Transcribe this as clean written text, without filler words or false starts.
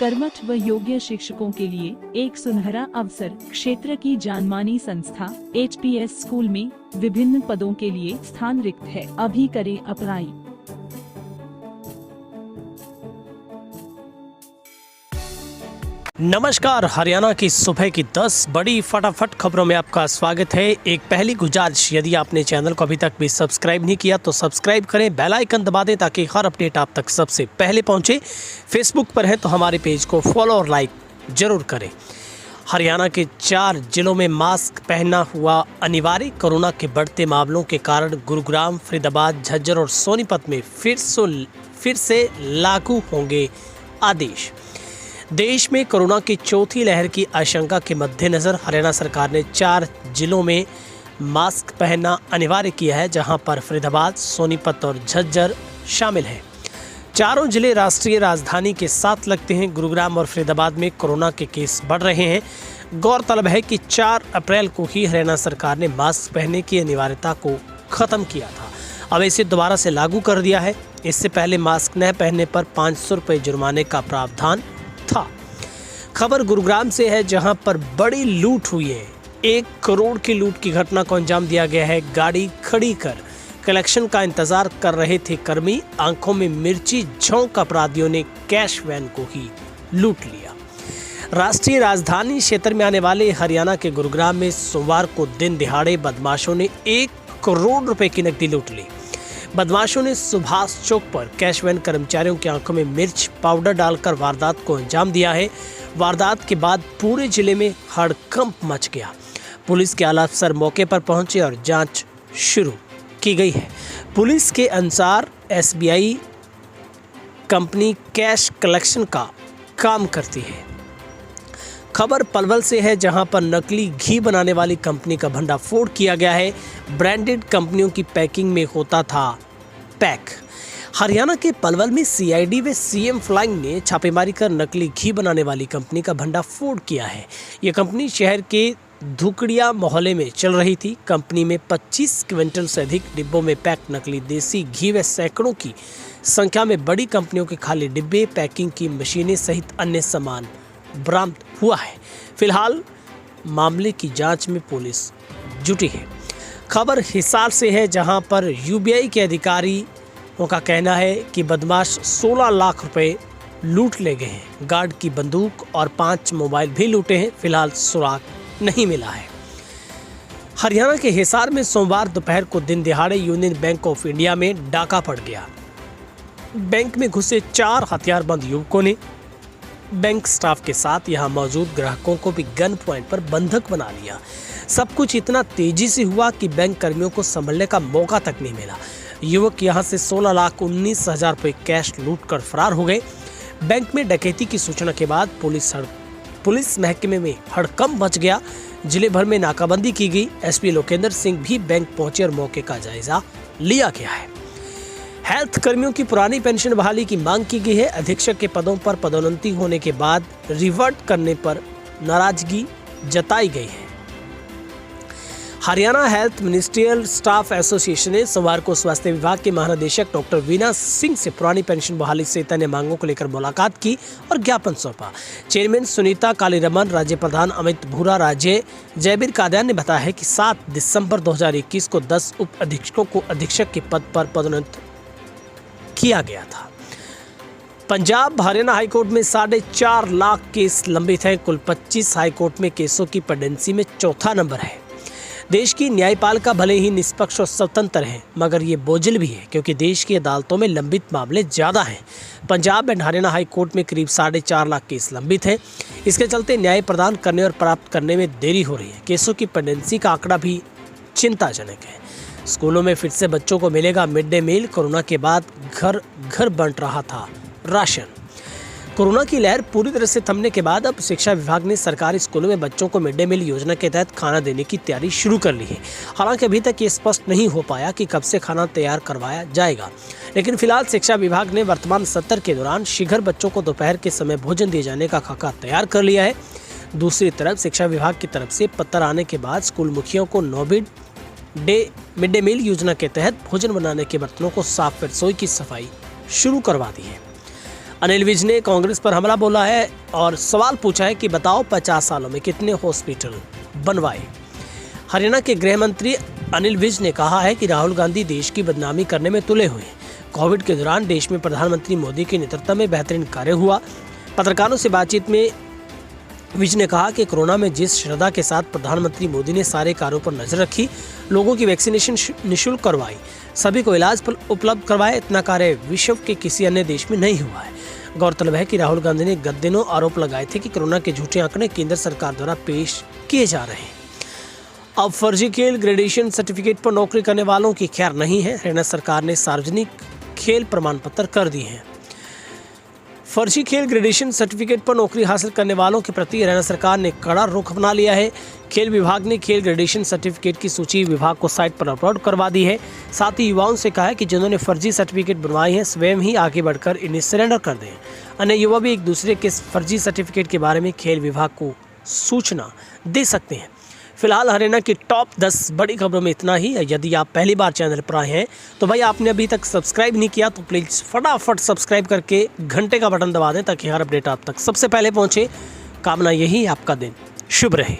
कर्मठ व योग्य शिक्षकों के लिए एक सुनहरा अवसर। क्षेत्र की जानमानी संस्था HPS स्कूल में विभिन्न पदों के लिए स्थान रिक्त है। अभी करें अप्लाई। नमस्कार, हरियाणा की सुबह की 10 बड़ी फटाफट खबरों में आपका स्वागत है। एक पहली गुजारिश, यदि आपने चैनल को अभी तक भी सब्सक्राइब नहीं किया तो सब्सक्राइब करें, बेल आइकन दबा दें ताकि हर अपडेट आप तक सबसे पहले पहुंचे। फेसबुक पर है तो हमारे पेज को फॉलो और लाइक जरूर करें। हरियाणा के 4 जिलों में मास्क पहनना हुआ अनिवार्य। कोरोना के बढ़ते मामलों के कारण गुरुग्राम, फरीदाबाद, झज्जर और सोनीपत में फिर से लागू होंगे आदेश। देश में कोरोना की चौथी लहर की आशंका के मद्देनजर हरियाणा सरकार ने 4 जिलों में मास्क पहनना अनिवार्य किया है, जहां पर फरीदाबाद, सोनीपत और झज्जर शामिल हैं। चारों जिले राष्ट्रीय राजधानी के साथ लगते हैं। गुरुग्राम और फरीदाबाद में कोरोना के केस बढ़ रहे हैं। गौरतलब है कि 4 अप्रैल को ही हरियाणा सरकार ने मास्क पहनने की अनिवार्यता को खत्म किया था। अब इसे दोबारा से लागू कर दिया है। इससे पहले मास्क न पहनने पर 500 रुपये जुर्माने का प्रावधान था। खबर गुरुग्राम से है, जहां पर बड़ी लूट हुई है। 1 करोड़ की लूट की घटना को अंजाम दिया गया है। गाड़ी खड़ी कर कलेक्शन का इंतजार कर रहे थे कर्मी। आंखों में मिर्ची झोंक अपराधियों ने कैश वैन को ही लूट लिया। राष्ट्रीय राजधानी क्षेत्र में आने वाले हरियाणा के गुरुग्राम में सोमवार को दिन दिहाड़े बदमाशों ने 1 करोड़ रुपए की नकदी लूट ली। बदमाशों ने सुभाष चौक पर कैश वैन कर्मचारियों की आंखों में मिर्च पाउडर डालकर वारदात को अंजाम दिया है। वारदात के बाद पूरे जिले में हड़कंप मच गया। पुलिस के आला अफसर मौके पर पहुंचे और जांच शुरू की गई है। पुलिस के अनुसार SBI कंपनी कैश कलेक्शन का काम करती है। खबर पलवल से है, जहां पर नकली घी बनाने वाली कंपनी का भंडाफोड़ किया गया है। ब्रांडेड कंपनियों की पैकिंग में होता था पैक। हरियाणा के पलवल में CID व CM फ्लाइंग ने छापेमारी कर नकली घी बनाने वाली कंपनी का भंडाफोड़ किया है। यह कंपनी शहर के धुकड़िया मोहल्ले में चल रही थी। कंपनी में 25 क्विंटल से अधिक डिब्बों में पैक नकली देसी घी व सैकड़ों की संख्या में बड़ी कंपनियों के खाली डिब्बे, पैकिंग की मशीनें सहित अन्य सामान बरामद हुआ है। फिलहाल मामले की जांच में पुलिस जुटी है। खबर हिसार से है, जहां पर UBI के अधिकारियों का कहना है कि बदमाश 16 लाख रुपए लूट ले गए हैं। गार्ड की बंदूक और 5 मोबाइल भी लूटे हैं। फिलहाल सुराग नहीं मिला है। हरियाणा के हिसार में सोमवार दोपहर को दिन दिहाड़े यूनियन बैंक ऑफ इंडिया में डाका पड़ गया। बैंक में घुसे 4 हथियारबंद युवकों ने बैंक स्टाफ के साथ यहां मौजूद ग्राहकों को भी गन पॉइंट पर बंधक बना लिया। सब कुछ इतना तेजी से हुआ कि बैंक कर्मियों को संभलने का मौका तक नहीं मिला। युवक यहां से 16,19,000 रुपए कैश लूट कर फरार हो गए। बैंक में डकैती की सूचना के बाद पुलिस महकमे में हड़कंप मच गया। जिले भर में नाकाबंदी की गई। SP लोकेंद्र सिंह भी बैंक पहुंचे और मौके का जायजा लिया गया है। हेल्थ कर्मियों की पुरानी पेंशन बहाली की मांग की गई है। अधीक्षक के पदों पर पदोन्नति होने के बाद रिवर्ट करने पर नाराजगी जताई गई है। Haryana health ministerial staff association ने सोमवार को स्वास्थ्य विभाग के महानिदेशक डॉक्टर वीना सिंह से पुरानी पेंशन बहाली सहित अन्य मांगों को लेकर मुलाकात की और ज्ञापन सौंपा। चेयरमैन सुनीता कालीरमन, राज्य प्रधान अमित भूरा, राज्य जयबीर कादियान ने बताया है कि 7 दिसंबर 2021 को 10 उप अधीक्षकों को अधीक्षक के पद पर पदोन्नत किया गया था। पंजाब हरियाणा हाईकोर्ट में 4.5 लाख केस लंबित हैं। कुल 25 हाईकोर्ट में केसों की पेंडेंसी में चौथा नंबर है। देश की न्यायपालिका भले ही निष्पक्ष और स्वतंत्र है, मगर ये बोझिल भी है, क्योंकि देश की अदालतों में लंबित मामले ज़्यादा हैं। पंजाब एंड हरियाणा हाईकोर्ट में करीब 4.5 लाख केस लंबित हैं। इसके चलते न्याय प्रदान करने और प्राप्त करने में देरी हो रही है। केसों की पेंडेंसी का आंकड़ा भी चिंताजनक है। स्कूलों में फिर से बच्चों को मिलेगा मिड डे मील। कोरोना के बाद घर घर बंट रहा था राशन। कोरोना की लहर पूरी तरह से थमने के बाद अब शिक्षा विभाग ने सरकारी स्कूलों में बच्चों को मिड डे मील योजना के तहत खाना देने की तैयारी शुरू कर ली है। हालांकि अभी तक ये स्पष्ट नहीं हो पाया कि कब से खाना तैयार करवाया जाएगा, लेकिन फिलहाल शिक्षा विभाग ने वर्तमान सत्र के दौरान शीघ्र बच्चों को दोपहर के समय भोजन दिए जाने का खाका तैयार कर लिया है। दूसरी तरफ शिक्षा विभाग की तरफ से पत्र आने के बाद स्कूल मुखियों को मिड डे मील योजना के तहत भोजन बनाने के बर्तनों को साफ कर रसोई की सफाई शुरू करवा दी है। अनिल विज ने कांग्रेस पर हमला बोला है और सवाल पूछा है कि बताओ 50 सालों में कितने हॉस्पिटल बनवाए। हरियाणा के गृह मंत्री अनिल विज ने कहा है कि राहुल गांधी देश की बदनामी करने में तुले हुए हैं। कोविड के दौरान देश में प्रधानमंत्री मोदी के नेतृत्व में बेहतरीन कार्य हुआ। पत्रकारों से बातचीत में विज ने कहा कि कोरोना में जिस श्रद्धा के साथ प्रधानमंत्री मोदी ने सारे कार्यों पर नजर रखी, लोगों की वैक्सीनेशन निःशुल्क करवाई, सभी को इलाज उपलब्ध करवाया, इतना कार्य विश्व के किसी अन्य देश में नहीं हुआ है। गौरतलब है कि राहुल गांधी ने गत दिनों आरोप लगाए थे कि कोरोना के झूठे आंकड़े केंद्र सरकार द्वारा पेश किए जा रहे हैं। अब फर्जी खेल ग्रेजुएशन सर्टिफिकेट पर नौकरी करने वालों की खैर नहीं है। हरियाणा सरकार ने सार्वजनिक खेल प्रमाण पत्र कर दिए हैं। फर्जी खेल ग्रेजुएशन सर्टिफिकेट पर नौकरी हासिल करने वालों के प्रति हरियाणा सरकार ने कड़ा रुख अपना लिया है। खेल विभाग ने खेल ग्रेजुएशन सर्टिफिकेट की सूची विभाग को साइट पर अपलोड करवा दी है। साथ ही युवाओं से कहा है कि जिन्होंने फर्जी सर्टिफिकेट बनवाए हैं स्वयं ही आगे बढ़कर इन्हें सरेंडर कर दें। अन्य युवा भी एक दूसरे के फर्जी सर्टिफिकेट के बारे में खेल विभाग को सूचना दे सकते हैं। फिलहाल हरियाणा की टॉप 10 बड़ी खबरों में इतना ही। यदि आप पहली बार चैनल पर आए हैं तो भाई आपने अभी तक सब्सक्राइब नहीं किया तो प्लीज़ फटाफट सब्सक्राइब करके घंटे का बटन दबा दें ताकि हर अपडेट आप तक सबसे पहले पहुंचे। कामना यही आपका दिन शुभ रहे।